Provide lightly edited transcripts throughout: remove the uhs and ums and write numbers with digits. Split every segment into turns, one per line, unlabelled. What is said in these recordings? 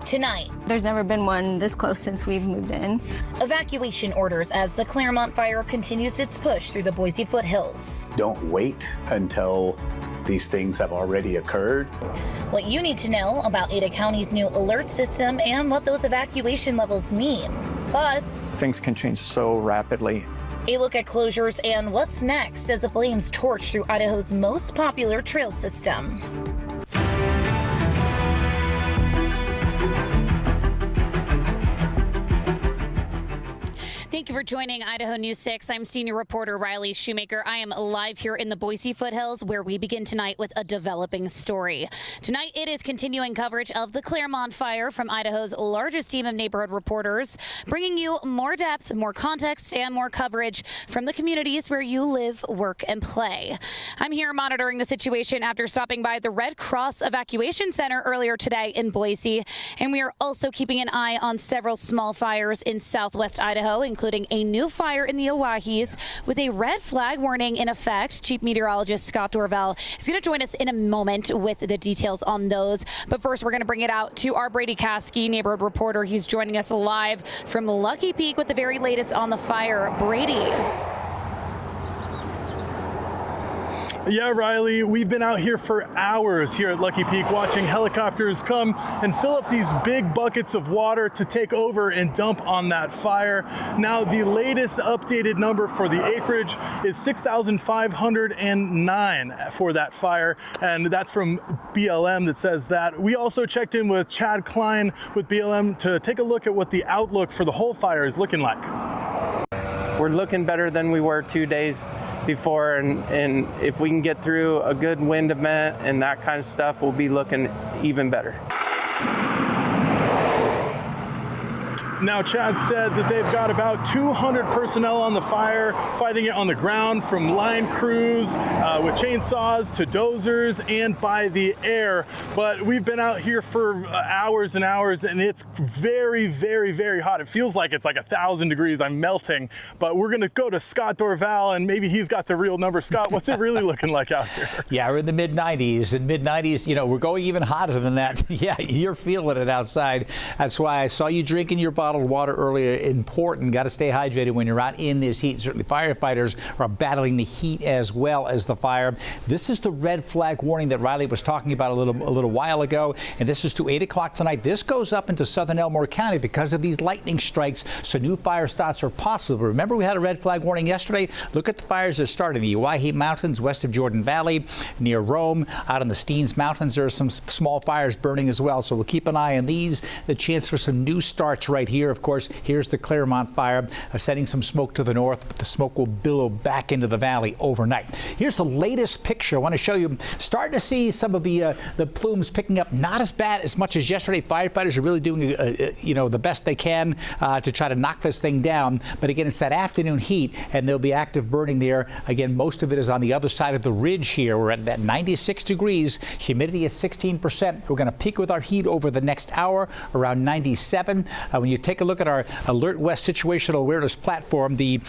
tonight.
There's never been one this close since we've moved in.
Evacuation orders as the Claremont fire continues its push through the Boise foothills.
Don't wait until these things have already occurred.
What you need to know about Ada County's new alert system and what those evacuation levels mean. Plus,
things can change so rapidly.
A look at closures and what's next as the flames torch through Idaho's most popular trail system.
Thank you for joining Idaho News 6. I'm senior reporter Riley Shoemaker. I am live here in the Boise foothills where we begin tonight with a developing story. Tonight it is continuing coverage of the Claremont fire from Idaho's largest team of neighborhood reporters, bringing you more depth, more context, and more coverage from the communities where you live, work, and play. I'm here monitoring the situation after stopping by the Red Cross Evacuation Center earlier today in Boise, and we are also keeping an eye on several small fires in southwest Idaho, including a new fire in the Owahis with a red flag warning in effect. Chief Meteorologist Scott Dorval is going to join us in a moment with the details on those. But first, we're going to bring it out to our Brady Caskey, neighborhood reporter. He's joining us live from Lucky Peak with the very latest on the fire. Brady.
Yeah, Riley, we've been out here for hours here at Lucky Peak watching helicopters come and fill up these big buckets of water to take over and dump on that fire. Now, the latest updated number for the acreage is 6,509 for that fire, and that's from BLM that says that. We also checked in with Chad Klein with BLM to take a look at what the outlook for the whole fire is looking like.
We're looking better than we were 2 days before, and if we can get through a good wind event and that kind of stuff, we'll be looking even better.
Now, Chad said that they've got about 200 personnel on the fire, fighting it on the ground, from line crews with chainsaws to dozers and by the air. But we've been out here for hours and hours, and it's very, very, very hot. It feels like it's like 1,000 degrees. I'm melting. But we're going to go to Scott Dorval, and maybe he's got the real number. Scott, what's it really looking like out here?
Yeah, we're in the mid-90s. In mid-90s, you know, we're going even hotter than that. Yeah, you're feeling it outside. That's why I saw you drinking your bottled water earlier. Important. Got to stay hydrated when you're out in this heat. Certainly firefighters are battling the heat as well as the fire. This is the red flag warning that Riley was talking about a little while ago, and this is to 8 o'clock tonight. This goes up into southern Elmore County because of these lightning strikes, so new fire starts are possible. Remember, we had a red flag warning yesterday. Look at the fires that started in the Owyhee Mountains, west of Jordan Valley, near Rome. Out in the Steens Mountains, there are some small fires burning as well, so we'll keep an eye on these. The chance for some new starts right here. Of course, here's the Claremont fire, sending some smoke to the north, but the smoke will billow back into the valley overnight. Here's the latest picture I want to show you. Starting to see some of the plumes picking up. Not as bad as much as yesterday. Firefighters are really doing the best they can to try to knock this thing down. But again, it's that afternoon heat, and there'll be active burning there. Again, most of it is on the other side of the ridge here. We're at that 96 degrees, humidity at 16%. We're going to peak with our heat over the next hour around 97. When you take a look at our Alert West situational awareness platform, the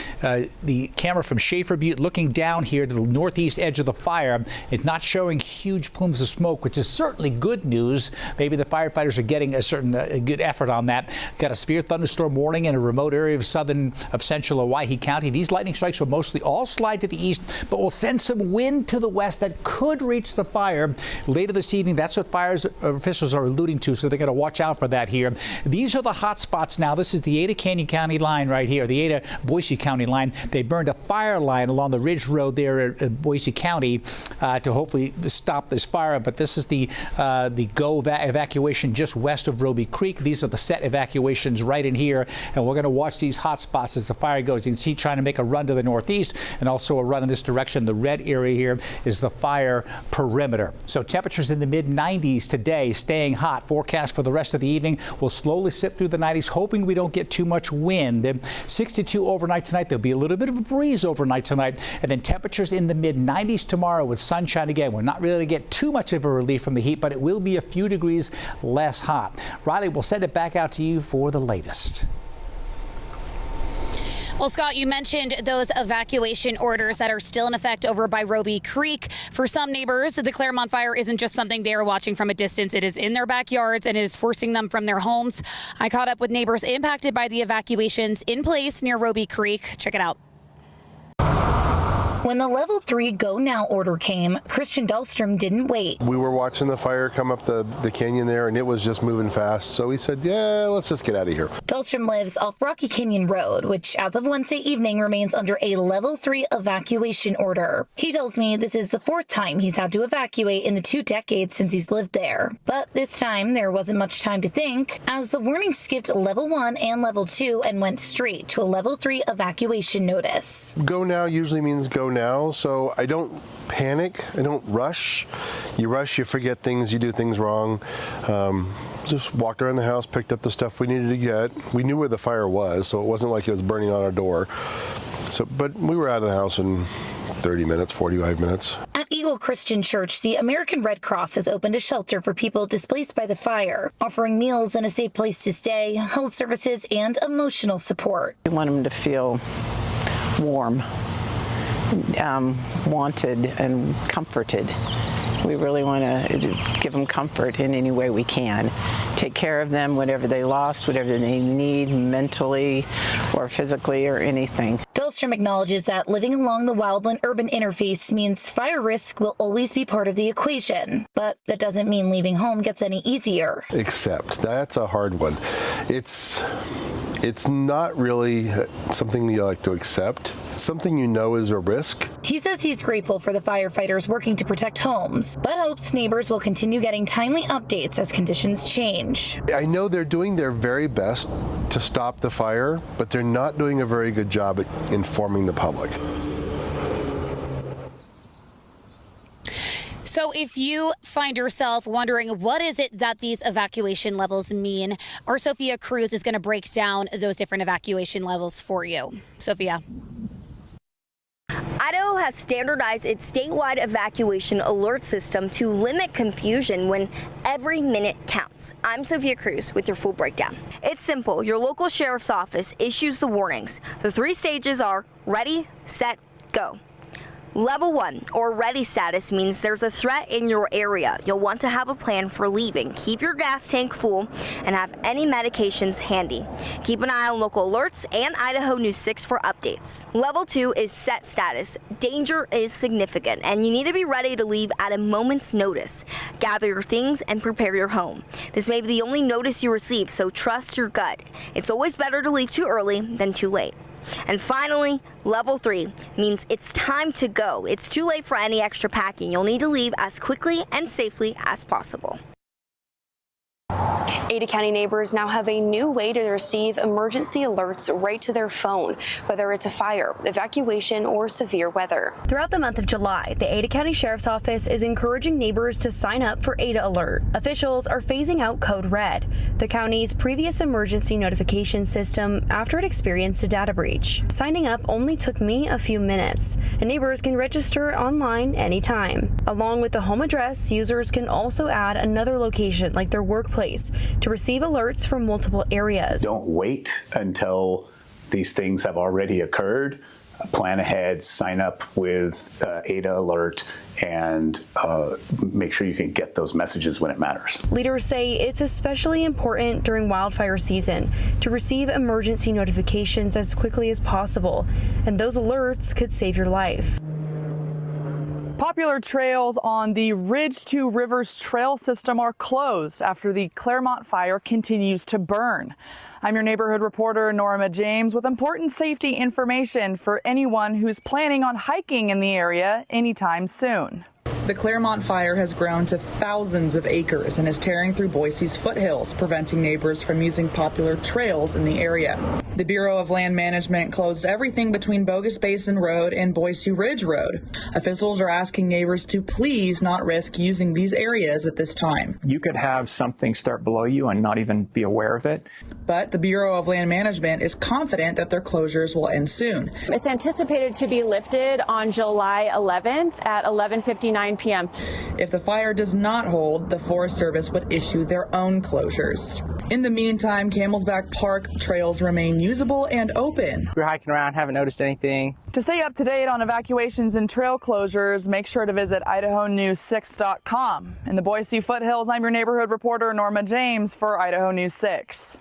camera from Schaefer Butte looking down here to the northeast edge of the fire, it's not showing huge plumes of smoke, which is certainly good news. Maybe the firefighters are getting a certain good effort on that. Got a severe thunderstorm warning in a remote area of central Owyhee County. These lightning strikes will mostly all slide to the east, but will send some wind to the west that could reach the fire later this evening. That's what fire officials are alluding to, so they're going to watch out for that here. These are the hot spots now. This is the Ada Canyon County line right here, the Ada Boise County line. They burned a fire line along the Ridge Road there at Boise County to hopefully stop this fire. But this is the evacuation just west of Roby Creek. These are the set evacuations right in here, and we're going to watch these hot spots as the fire goes. You can see trying to make a run to the northeast and also a run in this direction. The red area here is the fire perimeter. So temperatures in the mid-90s today, staying hot. Forecast for the rest of the evening will slowly slip through the 90s, hoping we don't get too much wind. 62 overnight tonight. There'll be a little bit of a breeze overnight tonight, and then temperatures in the mid-90s tomorrow with sunshine again. We're not really going to get too much of a relief from the heat, but it will be a few degrees less hot. Riley, we'll send it back out to you for the latest.
Well, Scott, you mentioned those evacuation orders that are still in effect over by Roby Creek. For some neighbors, the Claremont fire isn't just something they are watching from a distance. It is in their backyards and it is forcing them from their homes. I caught up with neighbors impacted by the evacuations in place near Roby Creek. Check it out.
When the level 3 go now order came, Christian Dahlstrom didn't wait.
We were watching the fire come up the canyon there, and it was just moving fast. So we said, yeah, let's just get out of here.
Dahlstrom lives off Rocky Canyon Road, which as of Wednesday evening remains under a level 3 evacuation order. He tells me this is the 4th time he's had to evacuate in the 2 decades since he's lived there. But this time there wasn't much time to think, as the warning skipped level 1 and level 2 and went straight to a level 3 evacuation notice.
Go now usually means go now, so I don't panic, I don't rush. You rush, you forget things, you do things wrong. Just walked around the house, picked up the stuff we needed to get. We knew where the fire was, so it wasn't like it was burning on our door. But we were out of the house in 30 minutes, 45 minutes.
At Eagle Christian Church, the American Red Cross has opened a shelter for people displaced by the fire, offering meals and a safe place to stay, health services, and emotional support.
We want them to feel warm, wanted and comforted. We really want to give them comfort in any way we can. Take care of them, whatever they lost, whatever they need mentally or physically or anything.
Dahlstrom acknowledges that living along the wildland-urban interface means fire risk will always be part of the equation, but that doesn't mean leaving home gets any easier.
Except, that's a hard one. It's not really something you like to accept. It's something you know is a risk.
He says he's grateful for the firefighters working to protect homes, but hopes neighbors will continue getting timely updates as conditions change.
I know they're doing their very best to stop the fire, but they're not doing a very good job at informing the public.
So if you find yourself wondering what is it that these evacuation levels mean, our Sophia Cruz is going to break down those different evacuation levels for you. Sophia.
Idaho has standardized its statewide evacuation alert system to limit confusion when every minute counts. I'm Sophia Cruz with your full breakdown. It's simple. Your local sheriff's office issues the warnings. The 3 stages are ready, set, go. Level 1, or ready status, means there's a threat in your area. You'll want to have a plan for leaving. Keep your gas tank full and have any medications handy. Keep an eye on local alerts and Idaho News 6 for updates. Level 2 is set status. Danger is significant and you need to be ready to leave at a moment's notice. Gather your things and prepare your home. This may be the only notice you receive, so trust your gut. It's always better to leave too early than too late. And finally, level 3 means it's time to go. It's too late for any extra packing. You'll need to leave as quickly and safely as possible.
Ada County neighbors now have a new way to receive emergency alerts right to their phone, whether it's a fire, evacuation, or severe weather.
Throughout the month of July, the Ada County Sheriff's Office is encouraging neighbors to sign up for Ada Alert. Officials are phasing out Code Red, the county's previous emergency notification system, after it experienced a data breach. Signing up only took me a few minutes, and neighbors can register online anytime. Along with the home address, users can also add another location like their workplace to receive alerts from multiple areas.
Don't wait until these things have already occurred. Plan ahead, sign up with Ada Alert, and make sure you can get those messages when it matters.
Leaders say it's especially important during wildfire season to receive emergency notifications as quickly as possible, and those alerts could save your life.
Popular trails on the Ridge to Rivers trail system are closed after the Claremont fire continues to burn. I'm your neighborhood reporter, Norma James, with important safety information for anyone who's planning on hiking in the area anytime soon.
The Claremont fire has grown to thousands of acres and is tearing through Boise's foothills, preventing neighbors from using popular trails in the area. The Bureau of Land Management closed everything between Bogus Basin Road and Boise Ridge Road. Officials are asking neighbors to please not risk using these areas at this time.
You could have something start below you and not even be aware of it.
But the Bureau of Land Management is confident that their closures will end soon.
It's anticipated to be lifted on July 11th at 11:59 p.m.
If the fire does not hold, the Forest Service would issue their own closures. In the meantime, Camelsback Park trails remain usable and open.
We're hiking around, haven't noticed anything.
To stay up to date on evacuations and trail closures, make sure to visit IdahoNews6.com. In the Boise foothills, I'm your neighborhood reporter Norma James for Idaho News 6.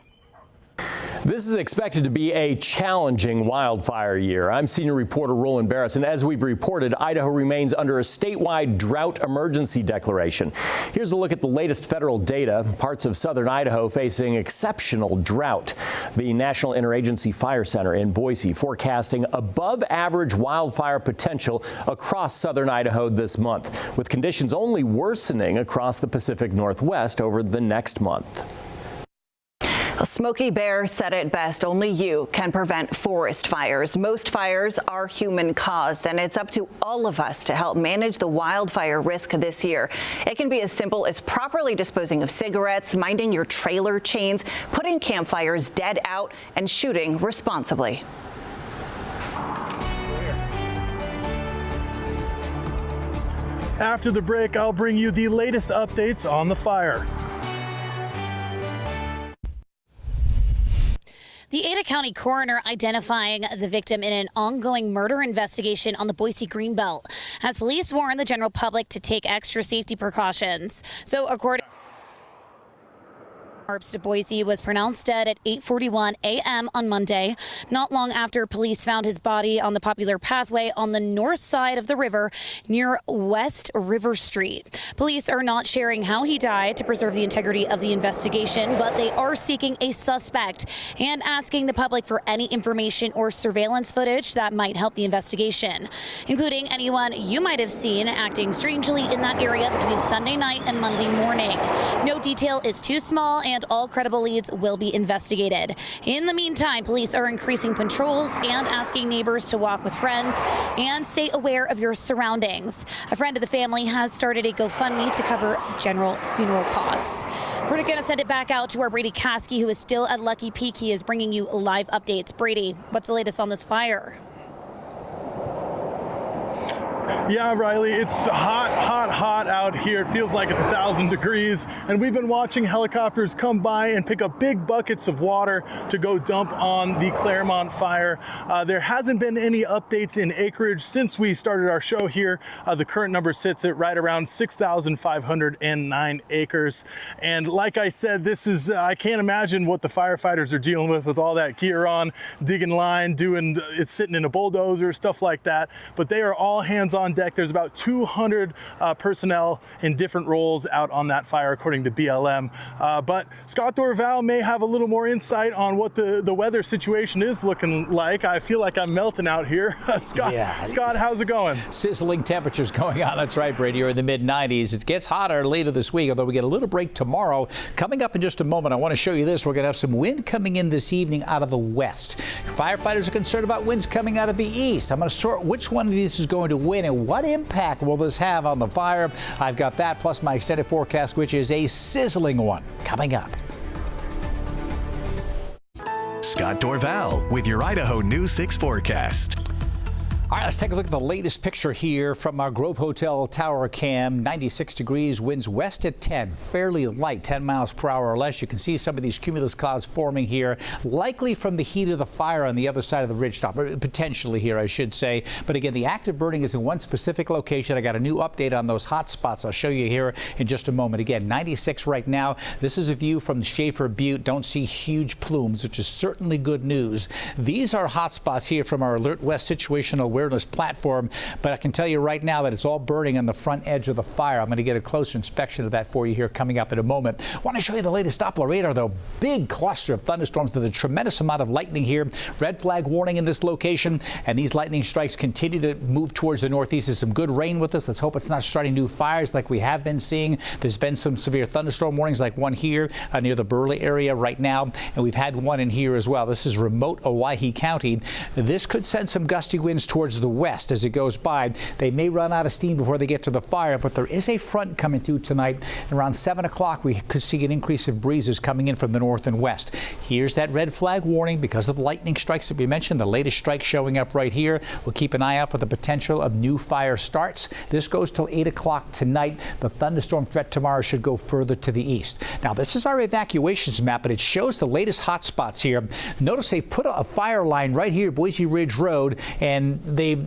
This is expected to be a challenging wildfire year. I'm senior reporter Roland Barris, and as we've reported, Idaho remains under a statewide drought emergency declaration. Here's a look at the latest federal data. Parts of southern Idaho facing exceptional drought. The National Interagency Fire Center in Boise forecasting above average wildfire potential across southern Idaho this month, with conditions only worsening across the Pacific Northwest over the next month.
Smokey Bear said it best, only you can prevent forest fires. Most fires are human caused, and it's up to all of us to help manage the wildfire risk this year. It can be as simple as properly disposing of cigarettes, minding your trailer chains, putting campfires dead out, and shooting responsibly.
After the break, I'll bring you the latest updates on the fire.
The Ada County coroner identifying the victim in an ongoing murder investigation on the Boise Greenbelt, as police warn the general public to take extra safety precautions. So according to Boise was pronounced dead at 8:41 a.m. on Monday, not long after police found his body on the popular pathway on the north side of the river near West River Street. Police are not sharing how he died to preserve the integrity of the investigation, but they are seeking a suspect and asking the public for any information or surveillance footage that might help the investigation, including anyone you might have seen acting strangely in that area between Sunday night and Monday morning. No detail is too small, and all credible leads will be investigated. In the meantime, police are increasing patrols and asking neighbors to walk with friends and stay aware of your surroundings. A friend of the family has started a GoFundMe to cover general funeral costs. We're going to send it back out to our Brady Caskey, who is still at Lucky Peak. He is bringing you live updates. Brady, what's the latest on this fire?
Yeah, Riley, it's hot out here. It feels like it's 1,000 degrees, and we've been watching helicopters come by and pick up big buckets of water to go dump on the Claremont fire. There hasn't been any updates in acreage since we started our show here. The current number sits at right around 6,509 acres. And like I said, this is, I can't imagine what the firefighters are dealing with all that gear on, digging line, it's sitting in a bulldozer, stuff like that. But they are all hands on deck. There's about 200 personnel in different roles out on that fire, according to BLM. But Scott Dorval may have a little more insight on what the weather situation is looking like. I feel like I'm melting out here. Scott, how's it going?
Sizzling temperatures going on. That's right, Brady. You're in the mid-90s. It gets hotter later this week, although we get a little break tomorrow. Coming up in just a moment, I want to show you this. We're going to have some wind coming in this evening out of the west. Firefighters are concerned about winds coming out of the east. I'm going to sort which one of these is going to win and what impact will this have on the fire. I've got that plus my extended forecast, which is a sizzling one, coming up.
Scott Dorval with your Idaho News 6 forecast.
All right, let's take a look at the latest picture here from our Grove Hotel tower cam. 96 degrees, winds west at 10, fairly light, 10 miles per hour or less. You can see some of these cumulus clouds forming here, likely from the heat of the fire on the other side of the ridge top, or potentially here, I should say. But again, the active burning is in one specific location. I got a new update on those hot spots. I'll show you here in just a moment. Again, 96 right now. This is a view from the Schaefer Butte. Don't see huge plumes, which is certainly good news. These are hot spots here from our Alert West situational awareness platform, but I can tell you right now that it's all burning on the front edge of the fire. I'm going to get a closer inspection of that for you here coming up in a moment. I want to show you the latest Doppler radar, though. Big cluster of thunderstorms with a tremendous amount of lightning here. Red flag warning in this location, and these lightning strikes continue to move towards the northeast. There's some good rain with us. Let's hope it's not starting new fires like we have been seeing. There's been some severe thunderstorm warnings, like one here near the Burley area right now, and we've had one in here as well. This is remote Owyhee County. This could send some gusty winds towards towards the west as it goes by. They may run out of steam before they get to the fire, but there is a front coming through tonight. Around 7 o'clock, we could see an increase of breezes coming in from the north and west. Here's that red flag warning because of lightning strikes that we mentioned. The latest strike showing up right here. We'll keep an eye out for the potential of new fire starts. This goes till 8 o'clock tonight. The thunderstorm threat tomorrow should go further to the east. Now, this is our evacuations map, but it shows the latest hot spots here. Notice they've put a fire line right here, Boise Ridge Road, and they've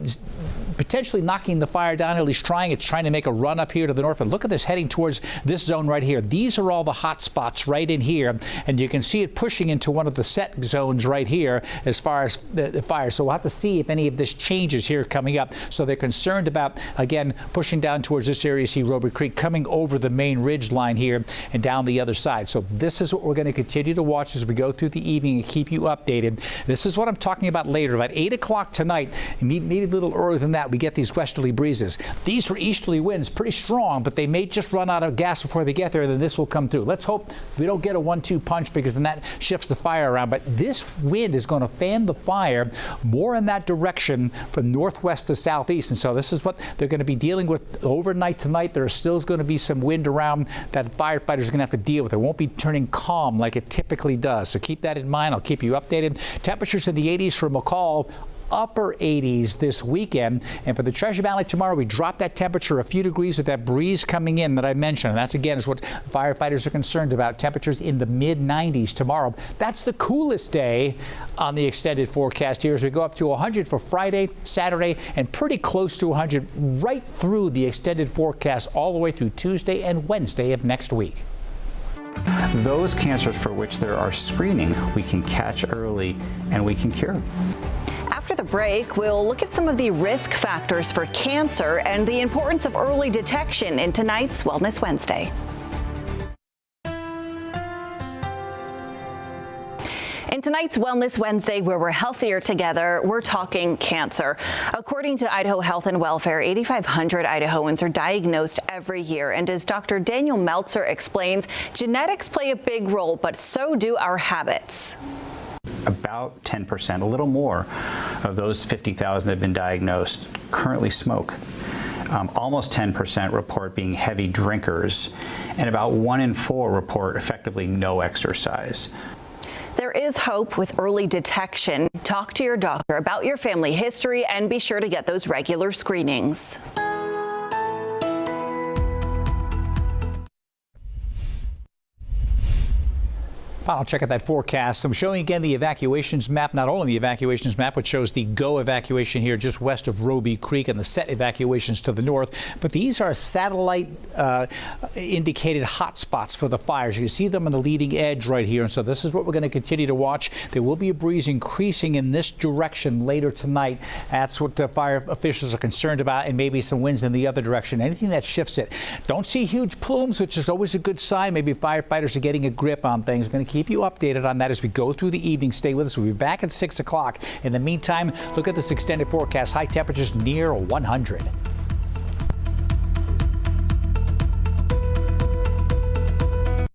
potentially knocking the fire down, at least trying. It's trying to make a run up here to the north. But look at this heading towards this zone right here. These are all the hot spots right in here, and you can see it pushing into one of the set zones right here as far as the fire. So we'll have to see if any of this changes here coming up. So they're concerned about, again, pushing down towards this area. See Robert Creek coming over the main ridge line here and down the other side. So this is what we're going to continue to watch as we go through the evening and keep you updated. This is what I'm talking about later. About 8 o'clock tonight, maybe a little earlier than that, we get these westerly breezes. These for easterly winds, pretty strong, but they may just run out of gas before they get there, and then this will come through. Let's hope we don't get a 1-2 punch, because then that shifts the fire around. But this wind is going to fan the fire more in that direction from northwest to southeast. And so this is what they're going to be dealing with overnight tonight. There is still going to be some wind around that firefighters are going to have to deal with. It won't be turning calm like it typically does. So keep that in mind. I'll keep you updated. Temperatures in the 80s for McCall. Upper 80s this weekend. And for the Treasure Valley tomorrow, we drop that temperature a few degrees with that breeze coming in that I mentioned. And that's, again, is what firefighters are concerned about. Temperatures in the mid-90s tomorrow. That's the coolest day on the extended forecast here as we go up to 100 for Friday, Saturday, and pretty close to 100 right through the extended forecast all the way through Tuesday and Wednesday of next week.
Those cancers for which there are screening, we can catch early and we can cure.
After the break, we'll look at some of the risk factors for cancer and the importance of early detection in tonight's Wellness Wednesday. In tonight's Wellness Wednesday, where we're healthier together, we're talking cancer. According to Idaho Health and Welfare, 8,500 Idahoans are diagnosed every year. And as Dr. Daniel Meltzer explains, genetics play a big role, but so do our habits.
About 10%, a little more, of those 50,000 that have been diagnosed currently smoke. Almost 10% report being heavy drinkers, and about 1 in 4 report effectively no exercise.
There is hope with early detection. Talk to your doctor about your family history and be sure to get those regular screenings.
Final check of that forecast. I'm showing again the evacuations map, not only the evacuations map, which shows the GO evacuation here just west of Roby Creek and the set evacuations to the north, but these are satellite indicated hot spots for the fires. You can see them on the leading edge right here, and so this is what we're going to continue to watch. There will be a breeze increasing in this direction later tonight. That's what the fire officials are concerned about, and maybe some winds in the other direction. Anything that shifts it. Don't see huge plumes, which is always a good sign. Maybe firefighters are getting a grip on things. Going to keep you updated on that as we go through the evening. Stay with us. We'll be back at 6 o'clock. In the meantime, look at this extended forecast. High temperatures near 100.